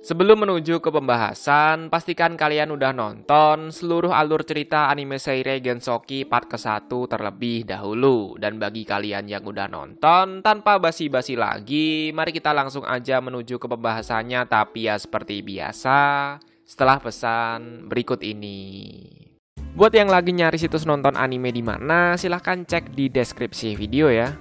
Sebelum menuju ke pembahasan, pastikan kalian udah nonton seluruh alur cerita anime Seirei Gensoki part ke-1 terlebih dahulu. Dan bagi kalian yang udah nonton, tanpa basi-basi lagi, mari kita langsung aja menuju ke pembahasannya. Tapi ya seperti biasa, setelah pesan berikut ini. Buat yang lagi nyari situs nonton anime di mana, silahkan cek di deskripsi video ya.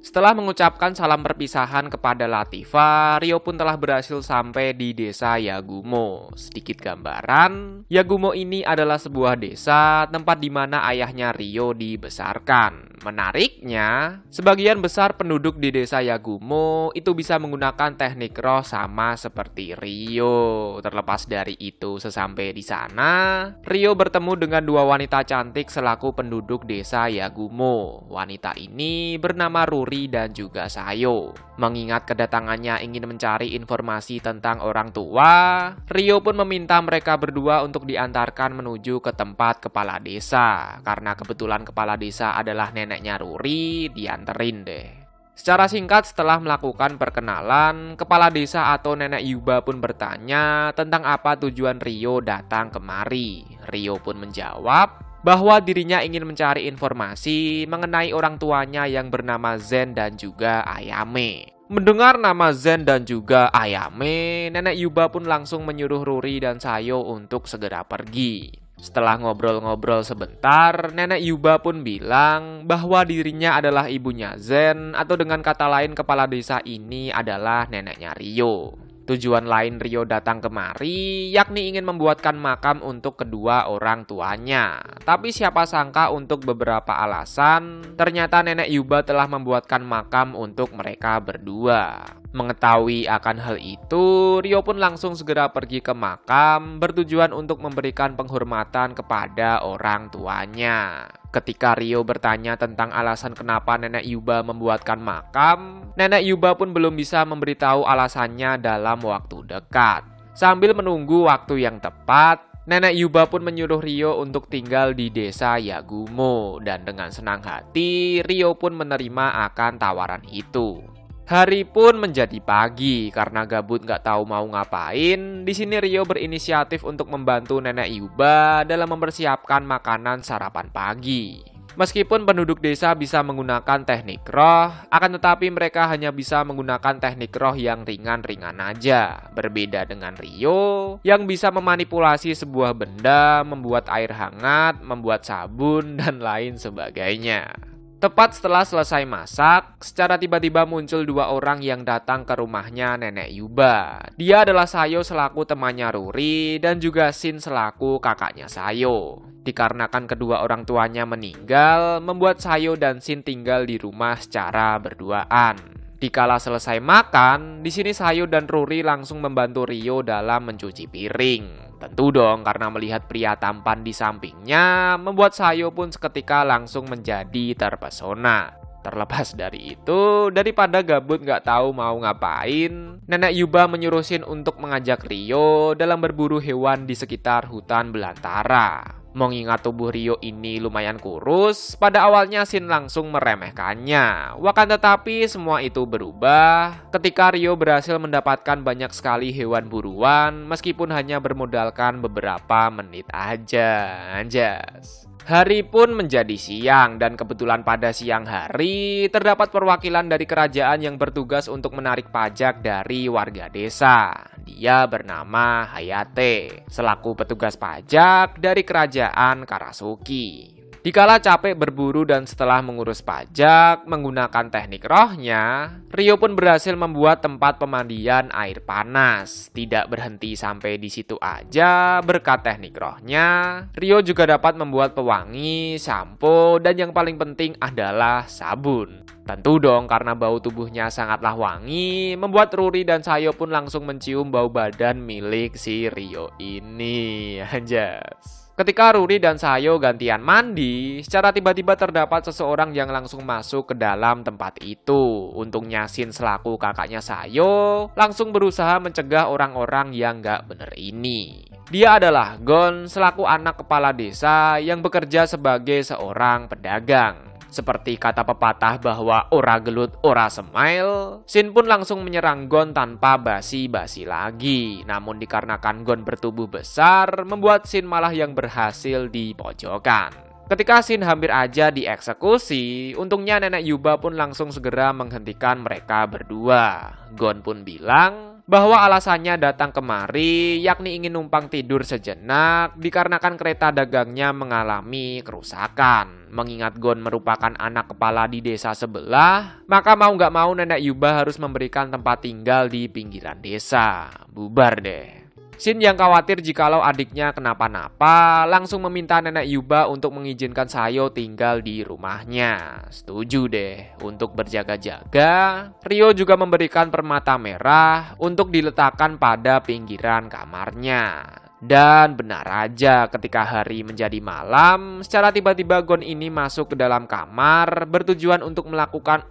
Setelah mengucapkan salam perpisahan kepada Latifa, Ryo pun telah berhasil sampai di desa Yagumo. Sedikit gambaran, Yagumo ini adalah sebuah desa tempat di mana ayahnya Ryo dibesarkan. Menariknya, sebagian besar penduduk di desa Yagumo itu bisa menggunakan teknik roh sama seperti Ryo. Terlepas dari itu, sesampai di sana, Ryo bertemu dengan dua wanita cantik selaku penduduk desa Yagumo. Wanita ini bernama Ruri dan juga Sayo. Mengingat kedatangannya ingin mencari informasi tentang orang tua, Ryo pun meminta mereka berdua untuk diantarkan menuju ke tempat kepala desa. Karena kebetulan kepala desa adalah neneknya Ruri, dianterin deh. Secara singkat setelah melakukan perkenalan, kepala desa atau nenek Yuba pun bertanya tentang apa tujuan Ryo datang kemari. Ryo pun menjawab bahwa dirinya ingin mencari informasi mengenai orang tuanya yang bernama Zen dan juga Ayame. Mendengar nama Zen dan juga Ayame, nenek Yuba pun langsung menyuruh Ruri dan Sayo untuk segera pergi. Setelah ngobrol-ngobrol sebentar, nenek Yuba pun bilang bahwa dirinya adalah ibunya Zen, atau dengan kata lain kepala desa ini adalah neneknya Ryo. Tujuan lain Ryo datang kemari yakni ingin membuatkan makam untuk kedua orang tuanya. Tapi siapa sangka untuk beberapa alasan, ternyata nenek Yuba telah membuatkan makam untuk mereka berdua. Mengetahui akan hal itu, Ryo pun langsung segera pergi ke makam bertujuan untuk memberikan penghormatan kepada orang tuanya. Ketika Ryo bertanya tentang alasan kenapa nenek Yuba membuatkan makam, nenek Yuba pun belum bisa memberitahu alasannya dalam waktu dekat. Sambil menunggu waktu yang tepat, nenek Yuba pun menyuruh Ryo untuk tinggal di desa Yagumo. Dan dengan senang hati, Ryo pun menerima akan tawaran itu. Hari pun menjadi pagi karena gabut gak tahu mau ngapain. Di sini Ryo berinisiatif untuk membantu nenek Yuba dalam mempersiapkan makanan sarapan pagi. Meskipun penduduk desa bisa menggunakan teknik roh, akan tetapi mereka hanya bisa menggunakan teknik roh yang ringan-ringan aja. Berbeda dengan Ryo yang bisa memanipulasi sebuah benda, membuat air hangat, membuat sabun, dan lain sebagainya. Tepat setelah selesai masak, secara tiba-tiba muncul dua orang yang datang ke rumahnya nenek Yuba. Dia adalah Sayo selaku temannya Ruri dan juga Shin selaku kakaknya Sayo. Dikarenakan kedua orang tuanya meninggal, membuat Sayo dan Shin tinggal di rumah secara berduaan. Dikala selesai makan, di sini Sayo dan Ruri langsung membantu Ryo dalam mencuci piring. Tentu dong, karena melihat pria tampan di sampingnya, membuat Sayo pun seketika langsung menjadi terpesona. Terlepas dari itu, daripada gabut gak tahu mau ngapain, nenek Yuba menyuruh Shin untuk mengajak Ryo dalam berburu hewan di sekitar hutan belantara. Mengingat tubuh Ryo ini lumayan kurus, pada awalnya Shin langsung meremehkannya. Wakan tetapi semua itu berubah ketika Ryo berhasil mendapatkan banyak sekali hewan buruan meskipun hanya bermodalkan beberapa menit aja. Anjas. Hari pun menjadi siang dan kebetulan pada siang hari terdapat perwakilan dari kerajaan yang bertugas untuk menarik pajak dari warga desa. Dia bernama Hayate, selaku petugas pajak dari kerajaan Karasuki. Dikala capek berburu dan setelah mengurus pajak menggunakan teknik rohnya, Ryo pun berhasil membuat tempat pemandian air panas. Tidak berhenti sampai di situ aja, berkat teknik rohnya, Ryo juga dapat membuat pewangi, sampo, dan yang paling penting adalah sabun. Tentu dong, karena bau tubuhnya sangatlah wangi, membuat Ruri dan Sayo pun langsung mencium bau badan milik si Ryo ini. Anjas. Ketika Ruri dan Sayo gantian mandi, secara tiba-tiba terdapat seseorang yang langsung masuk ke dalam tempat itu. Untungnya Shin selaku kakaknya Sayo langsung berusaha mencegah orang-orang yang gak bener ini. Dia adalah Gon selaku anak kepala desa yang bekerja sebagai seorang pedagang. Seperti kata pepatah bahwa ora gelut ora semail, Shin pun langsung menyerang Gon tanpa basi-basi lagi. Namun dikarenakan Gon bertubuh besar, membuat Shin malah yang berhasil dipojokkan. Ketika Shin hampir aja dieksekusi, untungnya nenek Yuba pun langsung segera menghentikan mereka berdua. Gon pun bilang bahwa alasannya datang kemari yakni ingin numpang tidur sejenak dikarenakan kereta dagangnya mengalami kerusakan. Mengingat Gon merupakan anak kepala di desa sebelah, maka mau nggak mau nenek Yuba harus memberikan tempat tinggal di pinggiran desa. Bubar deh. Shin yang khawatir jikalau adiknya kenapa-napa langsung meminta nenek Yuba untuk mengizinkan Sayo tinggal di rumahnya. Setuju deh. Untuk berjaga-jaga, Ryo juga memberikan permata merah untuk diletakkan pada pinggiran kamarnya. Dan benar aja ketika hari menjadi malam, secara tiba-tiba Gon ini masuk ke dalam kamar bertujuan untuk melakukan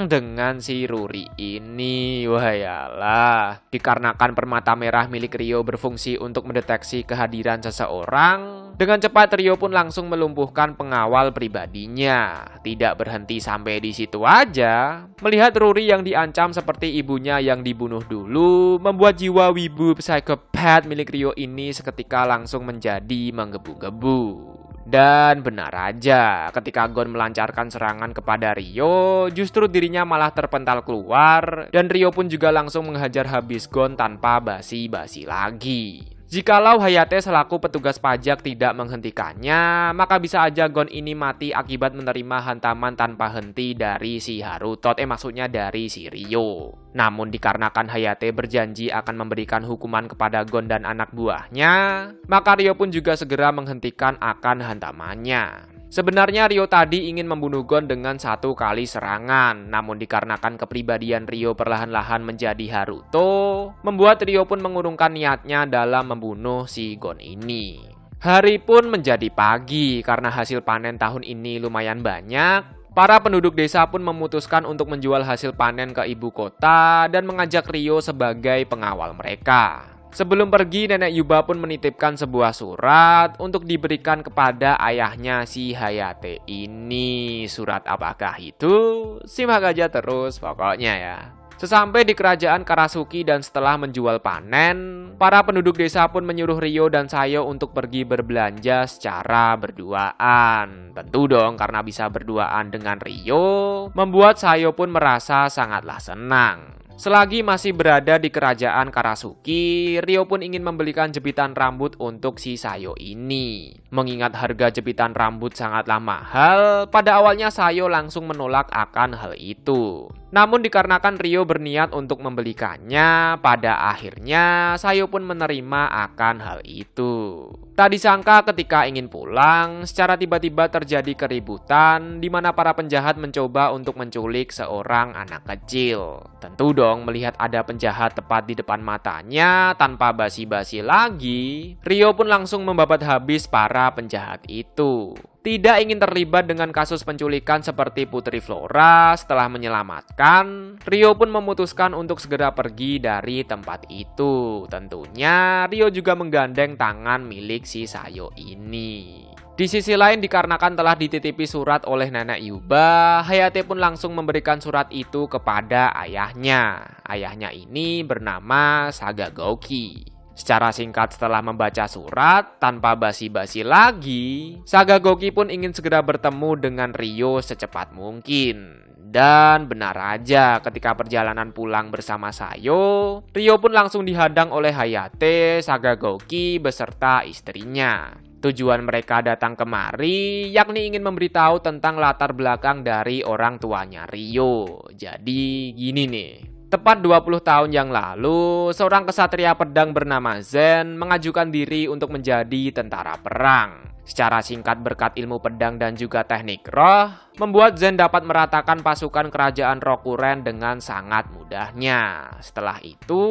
dengan si Ruri ini. Wayalah, dikarenakan permata merah milik Ryo berfungsi untuk mendeteksi kehadiran seseorang, dengan cepat Ryo pun langsung melumpuhkan pengawal pribadinya. Tidak berhenti sampai di situ aja, melihat Ruri yang diancam seperti ibunya yang dibunuh dulu, membuat jiwa wibu psikopat milik Ryo ini seketika langsung menjadi menggebu-gebu. Dan benar aja, ketika Gon melancarkan serangan kepada Ryo, justru dirinya malah terpental keluar, dan Ryo pun juga langsung menghajar habis Gon tanpa basi-basi lagi. Jikalau Hayate selaku petugas pajak tidak menghentikannya, maka bisa aja Gon ini mati akibat menerima hantaman tanpa henti dari si Harutot, maksudnya dari si Ryo. Namun dikarenakan Hayate berjanji akan memberikan hukuman kepada Gon dan anak buahnya, maka Ryo pun juga segera menghentikan akan hantamannya. Sebenarnya Ryo tadi ingin membunuh Gon dengan satu kali serangan, namun dikarenakan kepribadian Ryo perlahan-lahan menjadi Haruto, membuat Ryo pun mengurungkan niatnya dalam membunuh si Gon ini. Hari pun menjadi pagi karena hasil panen tahun ini lumayan banyak. Para penduduk desa pun memutuskan untuk menjual hasil panen ke ibu kota dan mengajak Ryo sebagai pengawal mereka. Sebelum pergi, nenek Yuba pun menitipkan sebuah surat untuk diberikan kepada ayahnya si Hayate ini. Surat apakah itu? Simak aja terus pokoknya ya. Sesampai di kerajaan Karasuki dan setelah menjual panen, para penduduk desa pun menyuruh Ryo dan Sayo untuk pergi berbelanja secara berduaan. Tentu dong, karena bisa berduaan dengan Ryo, membuat Sayo pun merasa sangatlah senang. Selagi masih berada di kerajaan Karasuki, Ryo pun ingin membelikan jepitan rambut untuk si Sayo ini. Mengingat harga jepitan rambut sangatlah mahal, pada awalnya Sayo langsung menolak akan hal itu. Namun dikarenakan Ryo berniat untuk membelikannya, pada akhirnya Sayo pun menerima akan hal itu. Tak disangka ketika ingin pulang, secara tiba-tiba terjadi keributan di mana para penjahat mencoba untuk menculik seorang anak kecil. Tentu dong, melihat ada penjahat tepat di depan matanya, tanpa basi-basi lagi, Ryo pun langsung membabat habis para penjahat itu. Tidak ingin terlibat dengan kasus penculikan seperti Putri Flora, setelah menyelamatkan, Ryo pun memutuskan untuk segera pergi dari tempat itu. Tentunya Ryo juga menggandeng tangan milik si Sayo ini. Di sisi lain, dikarenakan telah dititipi surat oleh nenek Yuba, Hayate pun langsung memberikan surat itu kepada ayahnya. Ayahnya ini bernama Sagagoki. Secara singkat setelah membaca surat, tanpa basi-basi lagi, Sagagoki pun ingin segera bertemu dengan Ryo secepat mungkin. Dan benar aja, ketika perjalanan pulang bersama Sayo, Ryo pun langsung dihadang oleh Hayate, Sagagoki beserta istrinya. Tujuan mereka datang kemari yakni ingin memberitahu tentang latar belakang dari orang tuanya Ryo. Jadi gini nih. Tepat 20 tahun yang lalu, seorang kesatria pedang bernama Zen mengajukan diri untuk menjadi tentara perang. Secara singkat, berkat ilmu pedang dan juga teknik roh, membuat Zen dapat meratakan pasukan kerajaan Rokuren dengan sangat mudahnya. Setelah itu,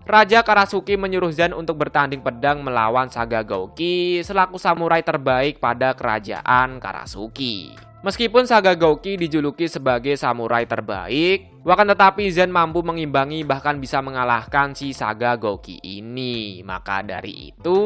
Raja Karasuki menyuruh Zen untuk bertanding pedang melawan Sagagoki selaku samurai terbaik pada kerajaan Karasuki. Meskipun Saga Gouki dijuluki sebagai samurai terbaik, akan tetapi Zen mampu mengimbangi bahkan bisa mengalahkan si Saga Gouki ini. Maka dari itu,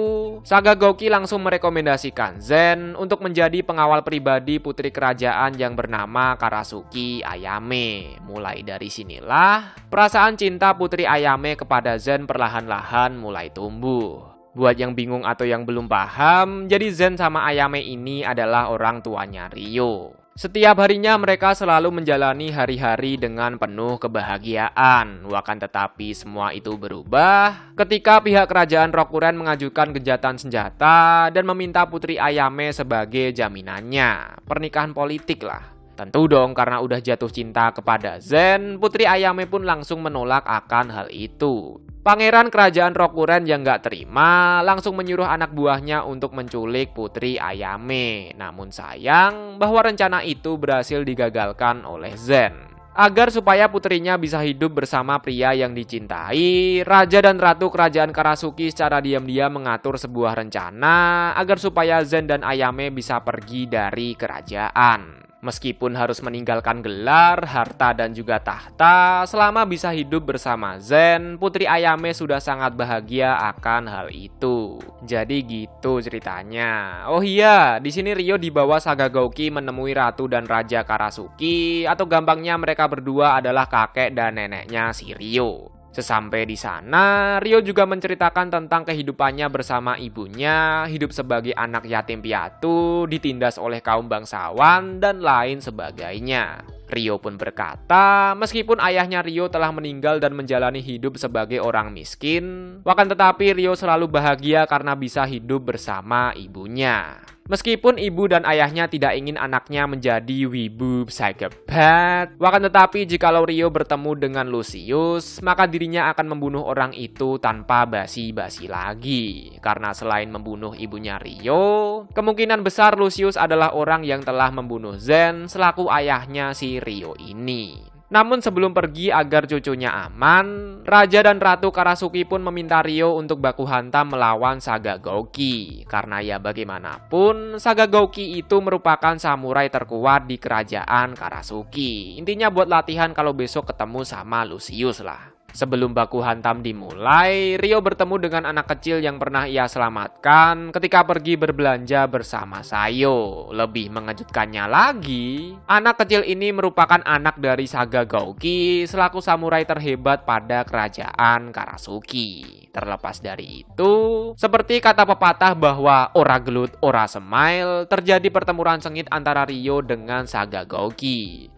Saga Gouki langsung merekomendasikan Zen untuk menjadi pengawal pribadi putri kerajaan yang bernama Karasuki Ayame. Mulai dari sinilah, perasaan cinta putri Ayame kepada Zen perlahan-lahan mulai tumbuh. Buat yang bingung atau yang belum paham, jadi Zen sama Ayame ini adalah orang tuanya Ryo. Setiap harinya mereka selalu menjalani hari-hari dengan penuh kebahagiaan. Akan tetapi semua itu berubah ketika pihak kerajaan Rokuren mengajukan gencatan senjata dan meminta putri Ayame sebagai jaminannya. Pernikahan politik lah. Tentu dong, karena udah jatuh cinta kepada Zen, putri Ayame pun langsung menolak akan hal itu. Pangeran kerajaan Rokuren yang gak terima langsung menyuruh anak buahnya untuk menculik putri Ayame. Namun sayang bahwa rencana itu berhasil digagalkan oleh Zen. Agar supaya putrinya bisa hidup bersama pria yang dicintai, Raja dan Ratu Kerajaan Karasuki secara diam-diam mengatur sebuah rencana agar supaya Zen dan Ayame bisa pergi dari kerajaan. Meskipun harus meninggalkan gelar, harta, dan juga tahta, selama bisa hidup bersama Zen, putri Ayame sudah sangat bahagia akan hal itu. Jadi gitu ceritanya. Oh iya, di sini Ryo dibawa Saga Gouki menemui Ratu dan Raja Karasuki, atau gampangnya mereka berdua adalah kakek dan neneknya si Ryo. Sesampai di sana, Ryo juga menceritakan tentang kehidupannya bersama ibunya, hidup sebagai anak yatim piatu, ditindas oleh kaum bangsawan, dan lain sebagainya. Ryo pun berkata, meskipun ayahnya Ryo telah meninggal dan menjalani hidup sebagai orang miskin, akan tetapi Ryo selalu bahagia karena bisa hidup bersama ibunya. Meskipun ibu dan ayahnya tidak ingin anaknya menjadi wibu psikopat, akan tetapi jikalau Ryo bertemu dengan Lucius, maka dirinya akan membunuh orang itu tanpa basi-basi lagi. Karena selain membunuh ibunya Ryo, kemungkinan besar Lucius adalah orang yang telah membunuh Zen selaku ayahnya si Ryo ini. Namun sebelum pergi agar cucunya aman, Raja dan Ratu Karasuki pun meminta Ryo untuk baku hantam melawan Saga Gouki. Karena ya bagaimanapun, Saga Gouki itu merupakan samurai terkuat di kerajaan Karasuki. Intinya buat latihan kalau besok ketemu sama Lucius lah. Sebelum baku hantam dimulai, Ryo bertemu dengan anak kecil yang pernah ia selamatkan ketika pergi berbelanja bersama Sayo. Lebih mengejutkannya lagi, anak kecil ini merupakan anak dari Saga Gouki selaku samurai terhebat pada kerajaan Karasuki. Terlepas dari itu, seperti kata pepatah bahwa ora gelut ora smile, terjadi pertempuran sengit antara Ryo dengan Saga Gouki.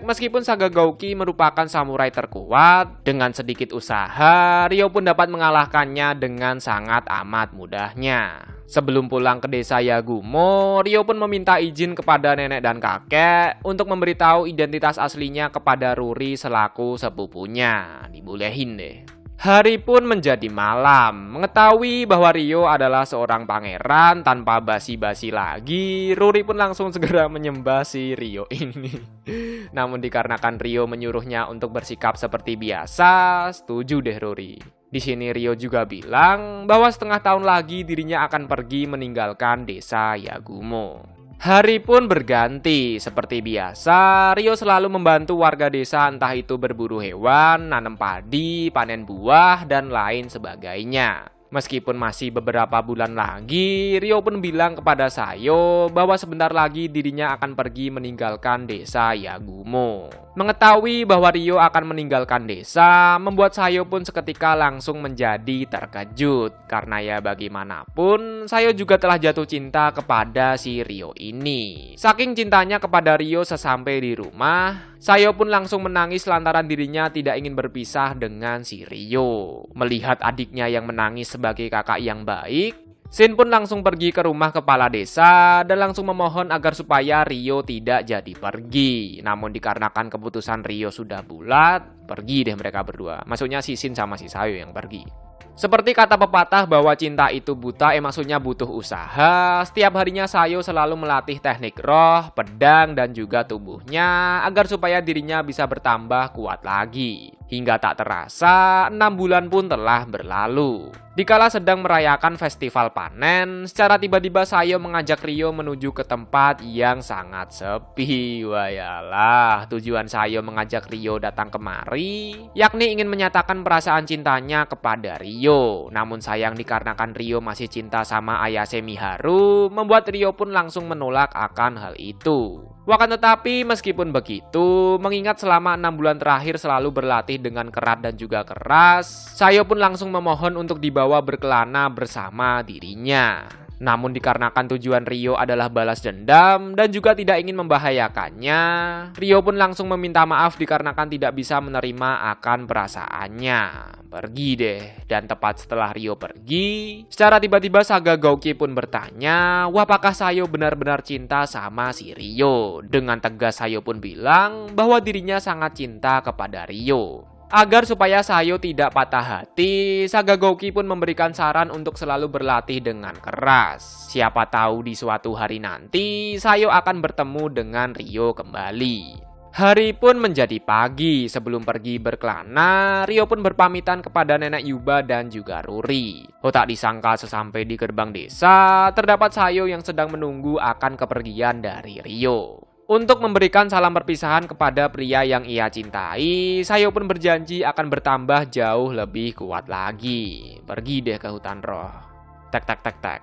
Meskipun Saga Gouki merupakan samurai terkuat, dengan sedikit usaha, Ryo pun dapat mengalahkannya dengan sangat amat mudahnya. Sebelum pulang ke desa Yagumo, Ryo pun meminta izin kepada nenek dan kakek untuk memberitahu identitas aslinya kepada Ruri selaku sepupunya. Dibolehin deh. Hari pun menjadi malam. Mengetahui bahwa Ryo adalah seorang pangeran tanpa basi-basi lagi, Ruri pun langsung segera menyembah si Ryo ini. Namun dikarenakan Ryo menyuruhnya untuk bersikap seperti biasa, setuju deh Ruri. Di sini Ryo juga bilang bahwa setengah tahun lagi dirinya akan pergi meninggalkan desa Yagumo. Hari pun berganti, seperti biasa, Ryo selalu membantu warga desa entah itu berburu hewan, nanam padi, panen buah, dan lain sebagainya. Meskipun masih beberapa bulan lagi, Ryo pun bilang kepada Sayo bahwa sebentar lagi dirinya akan pergi meninggalkan desa Yagumo. Mengetahui bahwa Ryo akan meninggalkan desa, membuat Sayo pun seketika langsung menjadi terkejut. Karena ya bagaimanapun, Sayo juga telah jatuh cinta kepada si Ryo ini. Saking cintanya kepada Ryo sesampai di rumah, Sayo pun langsung menangis lantaran dirinya tidak ingin berpisah dengan si Ryo. Melihat adiknya yang menangis sebagai kakak yang baik, Shin pun langsung pergi ke rumah kepala desa dan langsung memohon agar supaya Ryo tidak jadi pergi. Namun dikarenakan keputusan Ryo sudah bulat, pergi deh mereka berdua. Maksudnya si Shin sama si Sayo yang pergi. Seperti kata pepatah bahwa cinta itu buta, maksudnya butuh usaha. Setiap harinya Sayo selalu melatih teknik roh, pedang, dan juga tubuhnya agar supaya dirinya bisa bertambah kuat lagi. Hingga tak terasa, 6 bulan pun telah berlalu. Dikala sedang merayakan festival panen, secara tiba-tiba Sayo mengajak Rio menuju ke tempat yang sangat sepi. Wayalah, tujuan Sayo mengajak Rio datang kemari, yakni ingin menyatakan perasaan cintanya kepada Rio. Namun sayang dikarenakan Rio masih cinta sama Ayase Miharu, membuat Rio pun langsung menolak akan hal itu. Akan tetapi meskipun begitu, mengingat selama 6 bulan terakhir selalu berlatih dengan keras dan juga keras, Sayo pun langsung memohon untuk dibawa berkelana bersama dirinya. Namun dikarenakan tujuan Rio adalah balas dendam dan juga tidak ingin membahayakannya, Rio pun langsung meminta maaf dikarenakan tidak bisa menerima akan perasaannya. Pergi deh. Dan tepat setelah Rio pergi, secara tiba-tiba Saga Gouki pun bertanya, apakah Sayo benar-benar cinta sama si Rio? Dengan tegas Sayo pun bilang bahwa dirinya sangat cinta kepada Rio. Agar supaya Sayo tidak patah hati, Saga Gouki pun memberikan saran untuk selalu berlatih dengan keras. Siapa tahu di suatu hari nanti, Sayo akan bertemu dengan Rio kembali. Hari pun menjadi pagi. Sebelum pergi berkelana, Rio pun berpamitan kepada Nenek Yuba dan juga Ruri. Tak disangka sesampai di gerbang desa, terdapat Sayo yang sedang menunggu akan kepergian dari Rio. Untuk memberikan salam perpisahan kepada pria yang ia cintai, Sayo pun berjanji akan bertambah jauh lebih kuat lagi. Pergi deh ke hutan roh. Tek tek tek tek.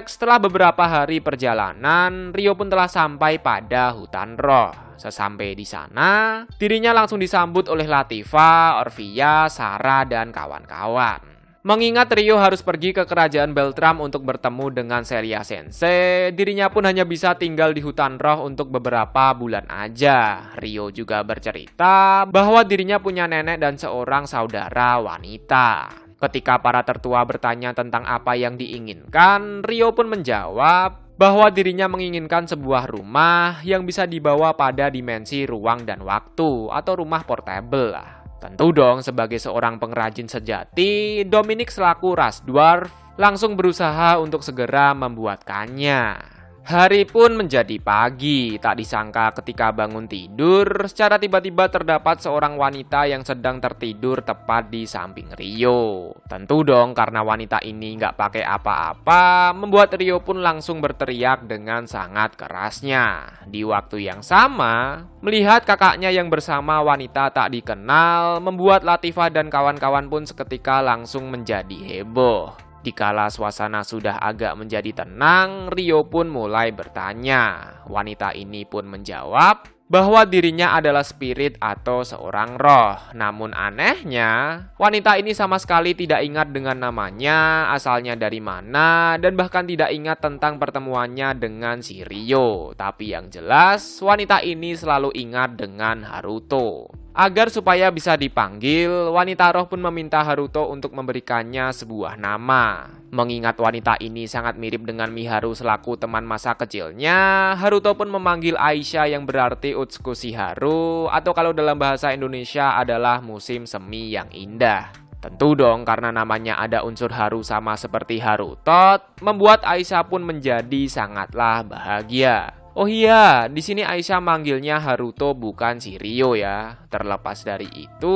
Setelah beberapa hari perjalanan, Rio pun telah sampai pada hutan roh. Sesampai di sana, dirinya langsung disambut oleh Latifah, Orvia, Sarah, dan kawan-kawan. Mengingat Rio harus pergi ke kerajaan Beltram untuk bertemu dengan Celia Sensei, dirinya pun hanya bisa tinggal di hutan roh untuk beberapa bulan aja. Rio juga bercerita bahwa dirinya punya nenek dan seorang saudara wanita. Ketika para tertua bertanya tentang apa yang diinginkan, Rio pun menjawab bahwa dirinya menginginkan sebuah rumah yang bisa dibawa pada dimensi ruang dan waktu atau rumah portable lah. Tentu dong, sebagai seorang pengrajin sejati, Dominic selaku ras dwarf langsung berusaha untuk segera membuatkannya. Hari pun menjadi pagi. Tak disangka ketika bangun tidur, secara tiba-tiba terdapat seorang wanita yang sedang tertidur tepat di samping Rio. Tentu dong, karena wanita ini nggak pakai apa-apa, membuat Rio pun langsung berteriak dengan sangat kerasnya. Di waktu yang sama, melihat kakaknya yang bersama wanita tak dikenal, membuat Latifah dan kawan-kawan pun seketika langsung menjadi heboh. Dikala suasana sudah agak menjadi tenang, Rio pun mulai bertanya. Wanita ini pun menjawab bahwa dirinya adalah spirit atau seorang roh. Namun anehnya, wanita ini sama sekali tidak ingat dengan namanya, asalnya dari mana, dan bahkan tidak ingat tentang pertemuannya dengan si Rio. Tapi yang jelas, wanita ini selalu ingat dengan Haruto. Agar supaya bisa dipanggil, wanita roh pun meminta Haruto untuk memberikannya sebuah nama. Mengingat wanita ini sangat mirip dengan Miharu selaku teman masa kecilnya, Haruto pun memanggil Aisyah yang berarti Utsukushi Haru, atau kalau dalam bahasa Indonesia adalah musim semi yang indah. Tentu dong, karena namanya ada unsur haru sama seperti Haruto, membuat Aisyah pun menjadi sangatlah bahagia. Oh iya, di sini Aisyah manggilnya Haruto bukan si Rio ya. Terlepas dari itu,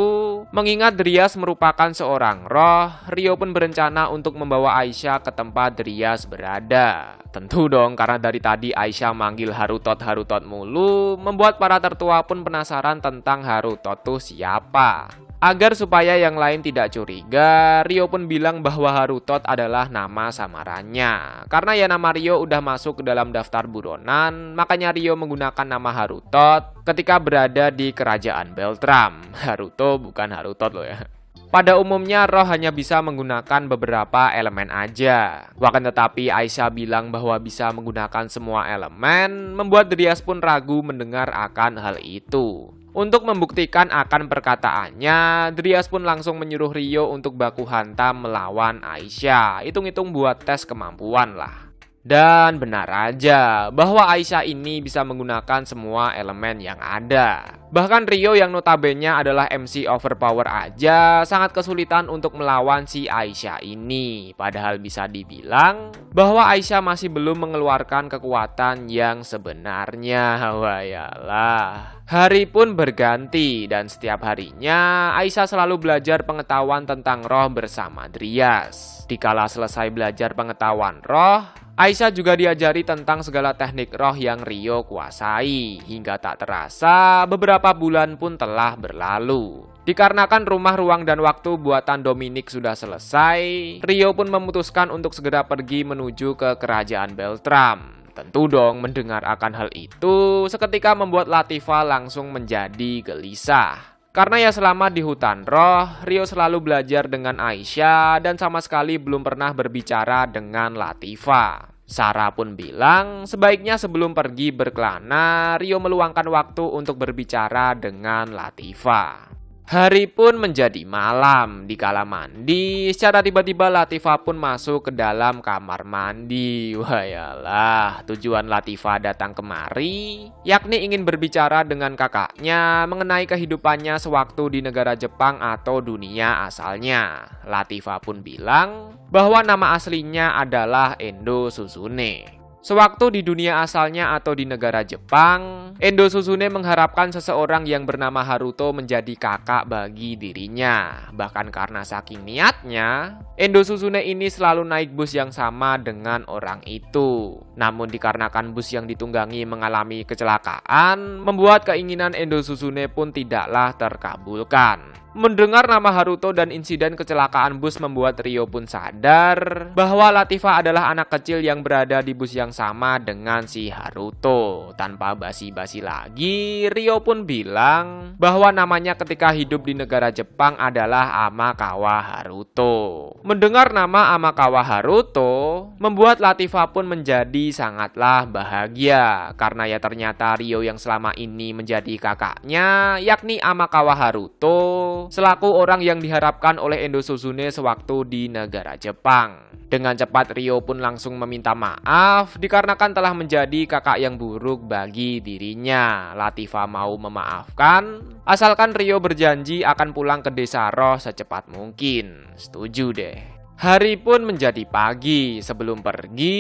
mengingat Dryas merupakan seorang roh, Rio pun berencana untuk membawa Aisyah ke tempat Dryas berada. Tentu dong, karena dari tadi Aisyah manggil Harutot mulu, membuat para tertua pun penasaran tentang Harutot tuh siapa. Agar supaya yang lain tidak curiga, Rio pun bilang bahwa Harutot adalah nama samarannya. Karena ya nama Rio udah masuk ke dalam daftar buronan, makanya Rio menggunakan nama Harutot ketika berada di kerajaan Beltram. Haruto bukan Harutot loh ya. Pada umumnya roh hanya bisa menggunakan beberapa elemen aja. Bahkan tetapi Aisyah bilang bahwa bisa menggunakan semua elemen, membuat Dryas pun ragu mendengar akan hal itu. Untuk membuktikan akan perkataannya, Dryas pun langsung menyuruh Rio untuk baku hantam melawan Aisyah. Hitung-hitung buat tes kemampuan lah. Dan benar aja bahwa Aisyah ini bisa menggunakan semua elemen yang ada. Bahkan Rio yang notabene adalah MC overpower aja sangat kesulitan untuk melawan si Aisyah ini. Padahal bisa dibilang bahwa Aisyah masih belum mengeluarkan kekuatan yang sebenarnya. Wayalah. Hari pun berganti dan setiap harinya Aisyah selalu belajar pengetahuan tentang roh bersama Dryas. Dikala selesai belajar pengetahuan roh, Aisyah juga diajari tentang segala teknik roh yang Rio kuasai. Hingga tak terasa beberapa bulan pun telah berlalu. Dikarenakan rumah, ruang, dan waktu buatan Dominic sudah selesai, Rio pun memutuskan untuk segera pergi menuju ke kerajaan Beltram. Tentu dong mendengar akan hal itu seketika membuat Latifah langsung menjadi gelisah. Karena ya selama di hutan roh, Rio selalu belajar dengan Aisyah dan sama sekali belum pernah berbicara dengan Latifah. Sarah pun bilang sebaiknya sebelum pergi berkelana, Rio meluangkan waktu untuk berbicara dengan Latifah. Hari pun menjadi malam. Dikala mandi, secara tiba-tiba Latifah pun masuk ke dalam kamar mandi. Wayalah, tujuan Latifah datang kemari yakni ingin berbicara dengan kakaknya mengenai kehidupannya sewaktu di negara Jepang atau dunia asalnya. Latifah pun bilang bahwa nama aslinya adalah Endo Suzune. Sewaktu di dunia asalnya atau di negara Jepang, Endo Suzune mengharapkan seseorang yang bernama Haruto menjadi kakak bagi dirinya. Bahkan karena saking niatnya, Endo Suzune ini selalu naik bus yang sama dengan orang itu. Namun dikarenakan bus yang ditunggangi mengalami kecelakaan, membuat keinginan Endo Suzune pun tidaklah terkabulkan. Mendengar nama Haruto dan insiden kecelakaan bus membuat Rio pun sadar bahwa Latifah adalah anak kecil yang berada di bus yang sama dengan si Haruto. Tanpa basi-basi lagi, Rio pun bilang bahwa namanya ketika hidup di negara Jepang adalah Amakawa Haruto. Mendengar nama Amakawa Haruto membuat Latifah pun menjadi sangatlah bahagia karena ya ternyata Rio yang selama ini menjadi kakaknya yakni Amakawa Haruto selaku orang yang diharapkan oleh Endo Suzune sewaktu di negara Jepang. Dengan cepat Rio pun langsung meminta maaf dikarenakan telah menjadi kakak yang buruk bagi dirinya. Latifah mau memaafkan asalkan Rio berjanji akan pulang ke desa roh secepat mungkin. Setuju deh. Hari pun menjadi pagi. Sebelum pergi,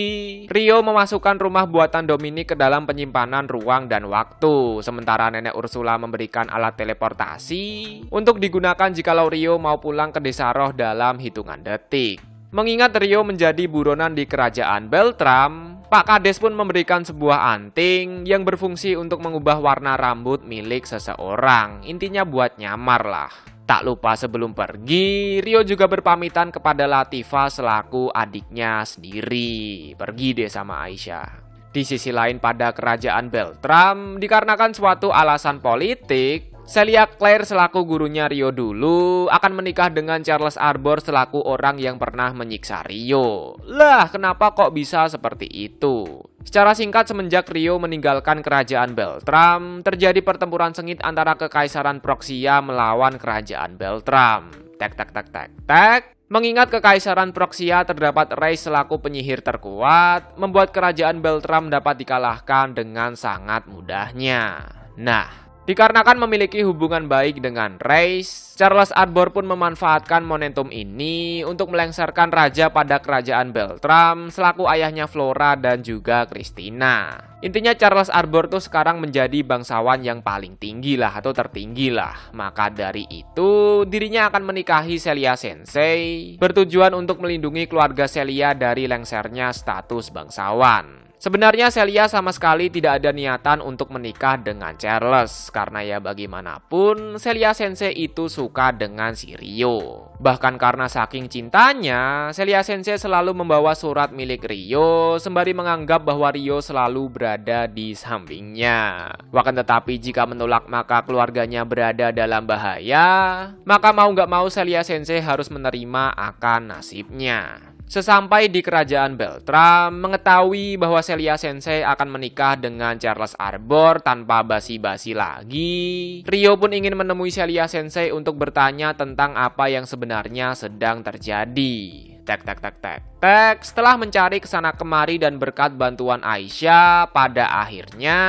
Rio memasukkan rumah buatan Dominic ke dalam penyimpanan ruang dan waktu. Sementara Nenek Ursula memberikan alat teleportasi untuk digunakan jikalau Rio mau pulang ke desa roh dalam hitungan detik. Mengingat Rio menjadi buronan di kerajaan Beltram, Pak Kades pun memberikan sebuah anting yang berfungsi untuk mengubah warna rambut milik seseorang. Intinya buat nyamar lah. Tak lupa sebelum pergi, Rio juga berpamitan kepada Latifah selaku adiknya sendiri. Pergi deh sama Aisyah. Di sisi lain pada kerajaan Beltram, dikarenakan suatu alasan politik, Celia Claire selaku gurunya Rio dulu akan menikah dengan Charles Arbor selaku orang yang pernah menyiksa Rio. Lah, kenapa kok bisa seperti itu? Secara singkat, semenjak Rio meninggalkan kerajaan Beltram, terjadi pertempuran sengit antara Kekaisaran Proxia melawan kerajaan Beltram. Tek. Mengingat Kekaisaran Proxia terdapat Reis selaku penyihir terkuat, membuat kerajaan Beltram dapat dikalahkan dengan sangat mudahnya. Nah, dikarenakan memiliki hubungan baik dengan Reis, Charles Arbor pun memanfaatkan momentum ini untuk melengsarkan raja pada kerajaan Beltram selaku ayahnya Flora dan juga Christina. Intinya Charles Arbor tuh sekarang menjadi bangsawan yang paling tinggi lah atau tertinggi lah. Maka dari itu dirinya akan menikahi Celia Sensei bertujuan untuk melindungi keluarga Celia dari lengsernya status bangsawan. Sebenarnya Celia sama sekali tidak ada niatan untuk menikah dengan Charles karena ya bagaimanapun Celia Sensei itu suka dengan si Rio. Bahkan karena saking cintanya, Celia Sensei selalu membawa surat milik Rio sembari menganggap bahwa Rio selalu berada di sampingnya. Bahkan tetapi jika menolak maka keluarganya berada dalam bahaya, maka mau gak mau Celia Sensei harus menerima akan nasibnya. Sesampai di kerajaan Beltram, mengetahui bahwa Celia Sensei akan menikah dengan Charles Arbor tanpa basi-basi lagi, Rio pun ingin menemui Celia Sensei untuk bertanya tentang apa yang sebenarnya sedang terjadi. Setelah mencari kesana kemari dan berkat bantuan Aisyah, pada akhirnya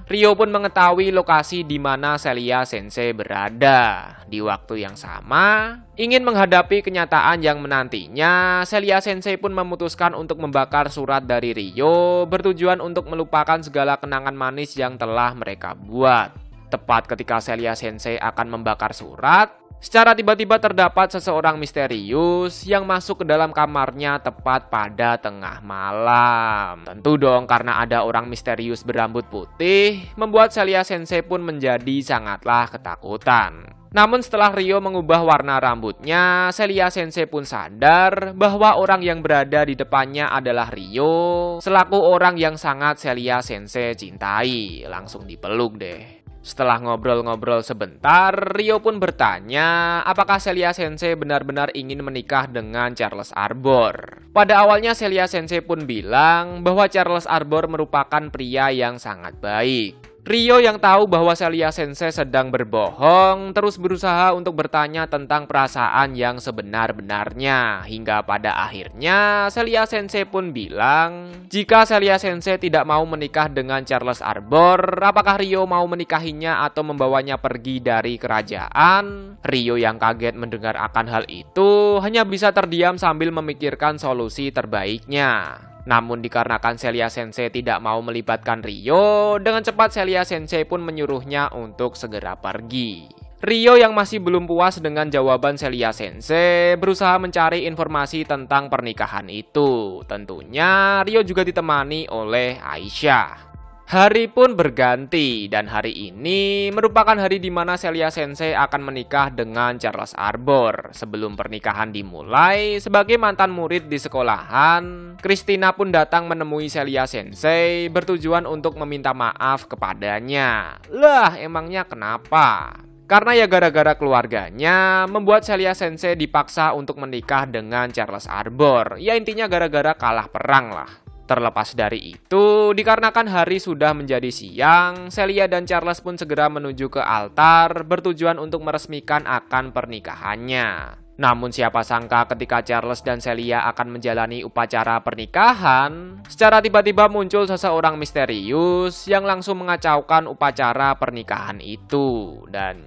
Ryo pun mengetahui lokasi di mana Celia Sensei berada. Di waktu yang sama, ingin menghadapi kenyataan yang menantinya, Celia Sensei pun memutuskan untuk membakar surat dari Ryo, bertujuan untuk melupakan segala kenangan manis yang telah mereka buat. Tepat ketika Celia Sensei akan membakar surat, secara tiba-tiba terdapat seseorang misterius yang masuk ke dalam kamarnya tepat pada tengah malam. Tentu dong, karena ada orang misterius berambut putih, membuat Celia Sensei pun menjadi sangatlah ketakutan. Namun setelah Ryo mengubah warna rambutnya, Celia Sensei pun sadar bahwa orang yang berada di depannya adalah Ryo, selaku orang yang sangat Celia Sensei cintai. Langsung dipeluk deh. Setelah ngobrol-ngobrol sebentar, Ryo pun bertanya apakah Celia Sensei benar-benar ingin menikah dengan Charles Arbor. Pada awalnya Celia Sensei pun bilang bahwa Charles Arbor merupakan pria yang sangat baik. Ryo yang tahu bahwa Celia Sensei sedang berbohong, terus berusaha untuk bertanya tentang perasaan yang sebenar-benarnya. Hingga pada akhirnya Celia Sensei pun bilang, jika Celia Sensei tidak mau menikah dengan Charles Arbor, apakah Ryo mau menikahinya atau membawanya pergi dari kerajaan? Ryo yang kaget mendengar akan hal itu hanya bisa terdiam sambil memikirkan solusi terbaiknya. Namun dikarenakan Celia Sensei tidak mau melibatkan Ryo, dengan cepat Celia Sensei pun menyuruhnya untuk segera pergi. Ryo yang masih belum puas dengan jawaban Celia Sensei berusaha mencari informasi tentang pernikahan itu. Tentunya Ryo juga ditemani oleh Aisyah. Hari pun berganti dan hari ini merupakan hari di mana Celia Sensei akan menikah dengan Charles Arbor. Sebelum pernikahan dimulai, sebagai mantan murid di sekolahan, Christina pun datang menemui Celia Sensei bertujuan untuk meminta maaf kepadanya. Lah, emangnya kenapa? Karena ya gara-gara keluarganya membuat Celia Sensei dipaksa untuk menikah dengan Charles Arbor. Ya intinya gara-gara kalah perang lah. Terlepas dari itu, dikarenakan hari sudah menjadi siang, Celia dan Charles pun segera menuju ke altar bertujuan untuk meresmikan akan pernikahannya. Namun siapa sangka ketika Charles dan Celia akan menjalani upacara pernikahan, secara tiba-tiba muncul seseorang misterius yang langsung mengacaukan upacara pernikahan itu. Dan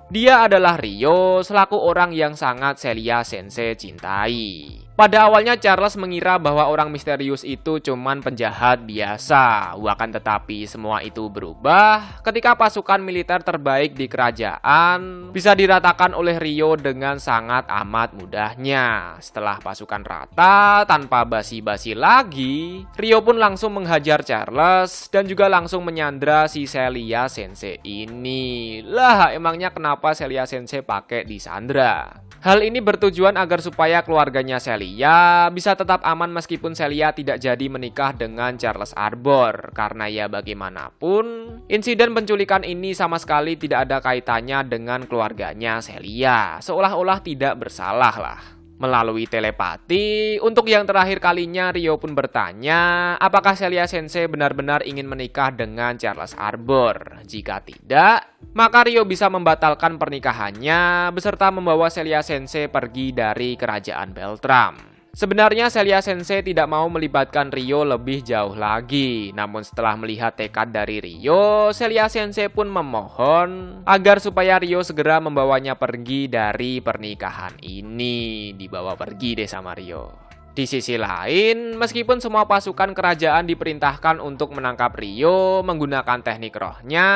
dia adalah Ryo selaku orang yang sangat Celia Sensei cintai. Pada awalnya Charles mengira bahwa orang misterius itu cuman penjahat biasa. Akan tetapi semua itu berubah ketika pasukan militer terbaik di kerajaan bisa diratakan oleh Ryo dengan sangat amat mudahnya. Setelah pasukan rata, tanpa basi-basi lagi, Ryo pun langsung menghajar Charles dan juga langsung menyandra si Celia Sensei ini. Lah, emangnya kenapa Celia Sensei pakai disandra? Hal ini bertujuan agar supaya keluarganya Celia bisa tetap aman meskipun Celia tidak jadi menikah dengan Charles Arbor. Karena ya bagaimanapun, insiden penculikan ini sama sekali tidak ada kaitannya dengan keluarganya Celia. Seolah-olah tidak bersalah lah. Melalui telepati, untuk yang terakhir kalinya Ryo pun bertanya apakah Celia Sensei benar-benar ingin menikah dengan Charles Arbor. Jika tidak, maka Ryo bisa membatalkan pernikahannya beserta membawa Celia Sensei pergi dari kerajaan Beltram. Sebenarnya Celia Sensei tidak mau melibatkan Ryo lebih jauh lagi. Namun setelah melihat tekad dari Ryo, Celia Sensei pun memohon agar supaya Ryo segera membawanya pergi dari pernikahan ini. Dibawa pergi deh sama Ryo. Di sisi lain, meskipun semua pasukan kerajaan diperintahkan untuk menangkap Ryo menggunakan teknik rohnya,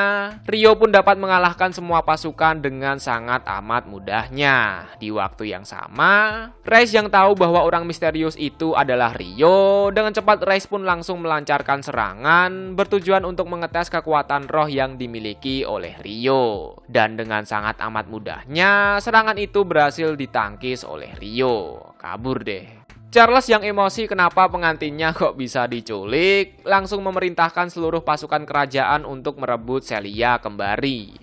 Ryo pun dapat mengalahkan semua pasukan dengan sangat amat mudahnya. Di waktu yang sama, Reis yang tahu bahwa orang misterius itu adalah Ryo, dengan cepat Reis pun langsung melancarkan serangan bertujuan untuk mengetes kekuatan roh yang dimiliki oleh Ryo. Dan dengan sangat amat mudahnya, serangan itu berhasil ditangkis oleh Ryo. Kabur deh. Charles yang emosi kenapa pengantinnya kok bisa diculik, langsung memerintahkan seluruh pasukan kerajaan untuk merebut Celia kembali.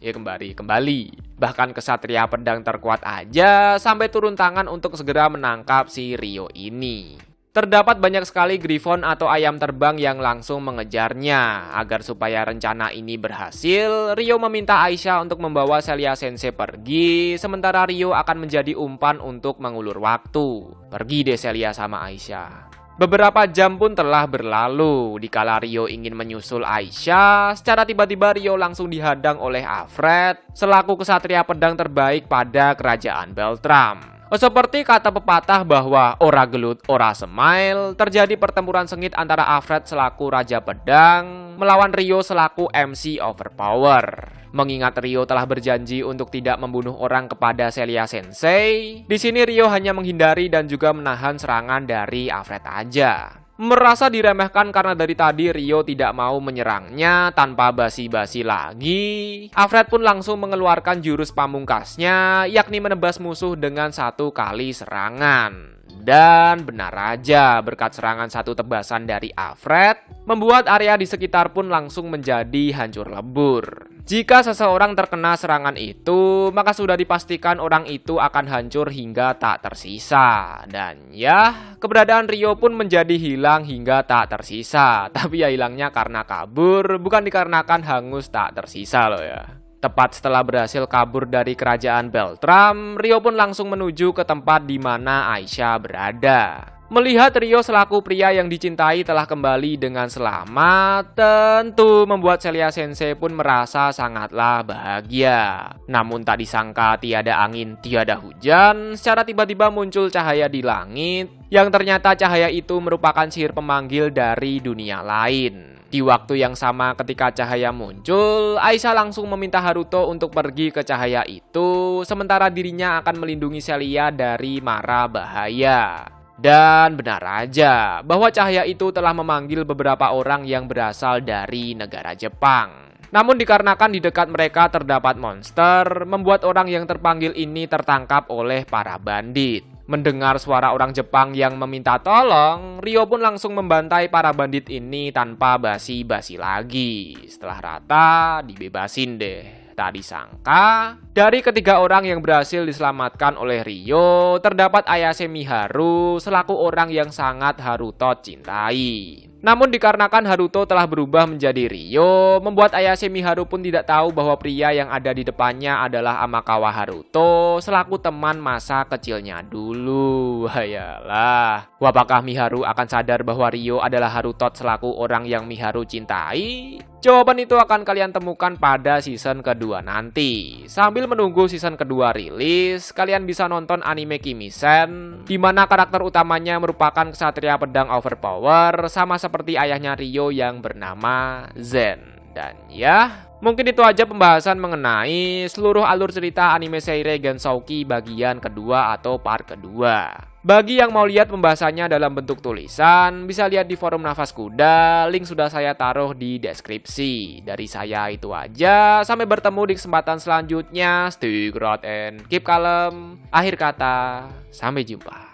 Bahkan kesatria pedang terkuat aja sampai turun tangan untuk segera menangkap si Ryo ini. Terdapat banyak sekali griffon atau ayam terbang yang langsung mengejarnya. Agar supaya rencana ini berhasil, Ryo meminta Aisyah untuk membawa Celia Sensei pergi, sementara Ryo akan menjadi umpan untuk mengulur waktu. Pergi deh Celia sama Aisyah. Beberapa jam pun telah berlalu. Dikala Ryo ingin menyusul Aisyah, secara tiba-tiba Ryo langsung dihadang oleh Alfred selaku kesatria pedang terbaik pada kerajaan Beltram. Seperti kata pepatah bahwa ora gelut ora semail, terjadi pertempuran sengit antara Alfred selaku Raja Pedang melawan Ryo selaku MC Overpower. Mengingat Ryo telah berjanji untuk tidak membunuh orang kepada Celia Sensei, di sini Ryo hanya menghindari dan juga menahan serangan dari Alfred aja. Merasa diremehkan karena dari tadi Ryo tidak mau menyerangnya tanpa basi-basi lagi, Alfred pun langsung mengeluarkan jurus pamungkasnya, yakni menebas musuh dengan 1 kali serangan. Dan benar aja, berkat serangan 1 tebasan dari Alfred, membuat area di sekitar pun langsung menjadi hancur lebur. Jika seseorang terkena serangan itu, maka sudah dipastikan orang itu akan hancur hingga tak tersisa. Dan ya, keberadaan Ryo pun menjadi hilang hingga tak tersisa. Tapi ya hilangnya karena kabur, bukan dikarenakan hangus tak tersisa loh ya. Tepat setelah berhasil kabur dari kerajaan Beltram, Ryo pun langsung menuju ke tempat di mana Aisyah berada. Melihat Ryo selaku pria yang dicintai telah kembali dengan selamat, tentu membuat Celia Sensei pun merasa sangatlah bahagia. Namun tak disangka tiada angin, tiada hujan, secara tiba-tiba muncul cahaya di langit, yang ternyata cahaya itu merupakan sihir pemanggil dari dunia lain. Di waktu yang sama ketika cahaya muncul, Aisyah langsung meminta Haruto untuk pergi ke cahaya itu, sementara dirinya akan melindungi Celia dari mara bahaya. Dan benar aja, bahwa cahaya itu telah memanggil beberapa orang yang berasal dari negara Jepang. Namun dikarenakan di dekat mereka terdapat monster, membuat orang yang terpanggil ini tertangkap oleh para bandit. Mendengar suara orang Jepang yang meminta tolong, Ryo pun langsung membantai para bandit ini tanpa basi-basi lagi. Setelah rata, dibebasin deh. Tak disangka, dari ketiga orang yang berhasil diselamatkan oleh Ryo, terdapat Ayase Miharu selaku orang yang sangat Haruto cintai. Namun dikarenakan Haruto telah berubah menjadi Ryo, membuat Ayase Miharu pun tidak tahu bahwa pria yang ada di depannya adalah Amakawa Haruto selaku teman masa kecilnya dulu. Hayalah, apakah Miharu akan sadar bahwa Ryo adalah Haruto selaku orang yang Miharu cintai? Jawaban itu akan kalian temukan pada season kedua nanti. Sambil menunggu season kedua rilis, kalian bisa nonton anime Kimi-sen, di mana karakter utamanya merupakan kesatria pedang overpower, sama seperti ayahnya Ryo yang bernama Zen. Dan ya, mungkin itu aja pembahasan mengenai seluruh alur cerita anime Seirei Gensouki bagian kedua atau part kedua. Bagi yang mau lihat pembahasannya dalam bentuk tulisan, bisa lihat di forum Nafas Kuda, link sudah saya taruh di deskripsi. Dari saya itu aja, sampai bertemu di kesempatan selanjutnya. Stay ground and keep calm. Akhir kata, sampai jumpa.